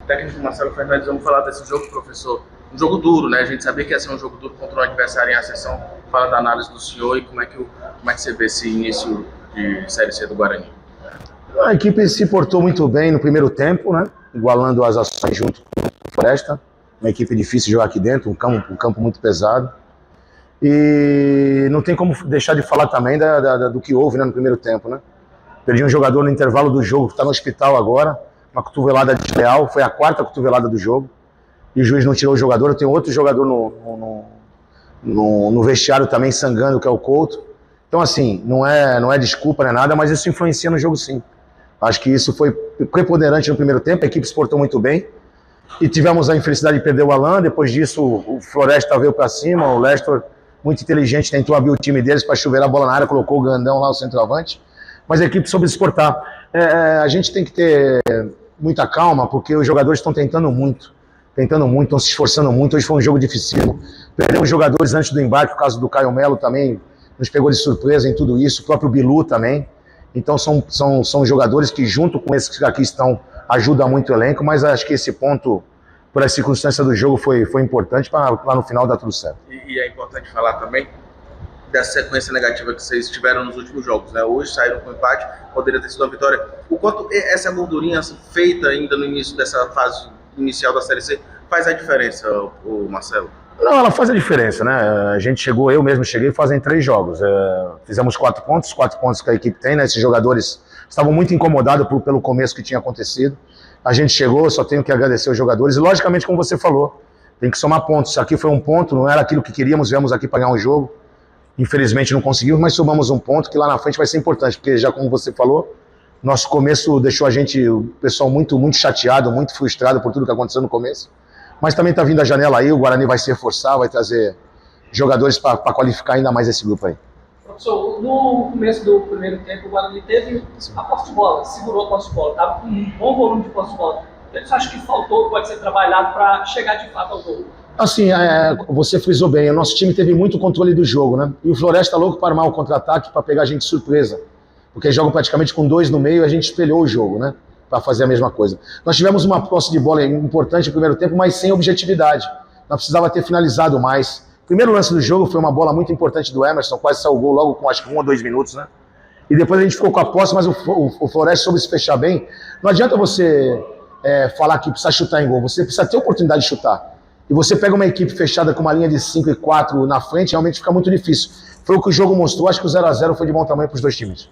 técnico Marcelo Fernandes, vamos falar desse jogo, professor. Um jogo duro, né? A gente sabia que ia ser um jogo duro contra o adversário em ascensão. Fala da análise do senhor e como é que você vê esse início de Série C do Guarani. A equipe se portou muito bem no primeiro tempo, né? Igualando as ações junto com a Floresta. Uma equipe difícil de jogar aqui dentro, um campo muito pesado. E não tem como deixar de falar também do que houve, né, no primeiro tempo, né? Perdi um jogador no intervalo do jogo, que está no hospital agora, uma cotovelada desleal, foi a 4ª cotovelada do jogo, e o juiz não tirou o jogador. Eu tenho outro jogador no vestiário também sangrando, que é o Couto. Então, assim, não é desculpa, não é nada, mas isso influencia no jogo, sim. Acho que isso foi preponderante no primeiro tempo, a equipe se portou muito bem, e tivemos a infelicidade de perder o Alan. Depois disso, o Floresta veio para cima, o Lester, muito inteligente, tentou abrir o time deles para chuveirar a bola na área, colocou o Gandão lá, o centroavante, mas a equipe soube se portar. A gente tem que ter muita calma, porque os jogadores estão tentando muito, estão se esforçando muito. Hoje foi um jogo difícil. Perdemos jogadores antes do embarque, o caso do Caio Melo também nos pegou de surpresa em tudo isso, o próprio Bilu também. Então são jogadores que, junto com esses que aqui estão, ajudam muito o elenco, mas acho que esse ponto, por a circunstância do jogo, foi importante para lá no final dar tudo certo. E é importante falar também dessa sequência negativa que vocês tiveram nos últimos jogos, né? Hoje saíram com empate, poderia ter sido uma vitória. O quanto essa gordurinha feita ainda no início dessa fase inicial da Série C faz a diferença, o Marcelo? Não, ela faz a diferença, né? A gente chegou, eu mesmo cheguei fazem 3 jogos. Fizemos 4 pontos que a equipe tem, né? Esses jogadores estavam muito incomodados pelo começo que tinha acontecido. A gente chegou, só tenho que agradecer os jogadores. E, logicamente, como você falou, tem que somar pontos. Aqui foi um ponto, não era aquilo que queríamos, viemos aqui para ganhar um jogo. Infelizmente não conseguimos, mas somamos um ponto que lá na frente vai ser importante, porque já como você falou, nosso começo deixou o pessoal muito chateado, muito frustrado por tudo que aconteceu no começo. Mas também está vindo a janela aí, o Guarani vai se reforçar, vai trazer jogadores para qualificar ainda mais esse grupo aí. Professor, no começo do primeiro tempo, o Guarani teve a posse de bola, segurou a posse de bola, estava com um bom volume de posse de bola. O que você acha que faltou, pode ser trabalhado para chegar de fato ao gol? Assim, você frisou bem, o nosso time teve muito controle do jogo, né? E o Floresta louco para armar o contra-ataque, para pegar a gente de surpresa. Porque eles jogam praticamente com 2 no meio e a gente espelhou o jogo, né? Para fazer a mesma coisa. Nós tivemos uma posse de bola importante no primeiro tempo, mas sem objetividade. Nós precisava ter finalizado mais. O primeiro lance do jogo foi uma bola muito importante do Emerson, quase saiu o gol logo com acho que 1 ou 2 minutos, né? E depois a gente ficou com a posse, mas o Floresta soube se fechar bem. Não adianta você falar que precisa chutar em gol, você precisa ter oportunidade de chutar. E você pega uma equipe fechada com uma linha de 5 e 4 na frente, realmente fica muito difícil. Foi o que o jogo mostrou, acho que o 0 a 0 foi de bom tamanho para os 2 times.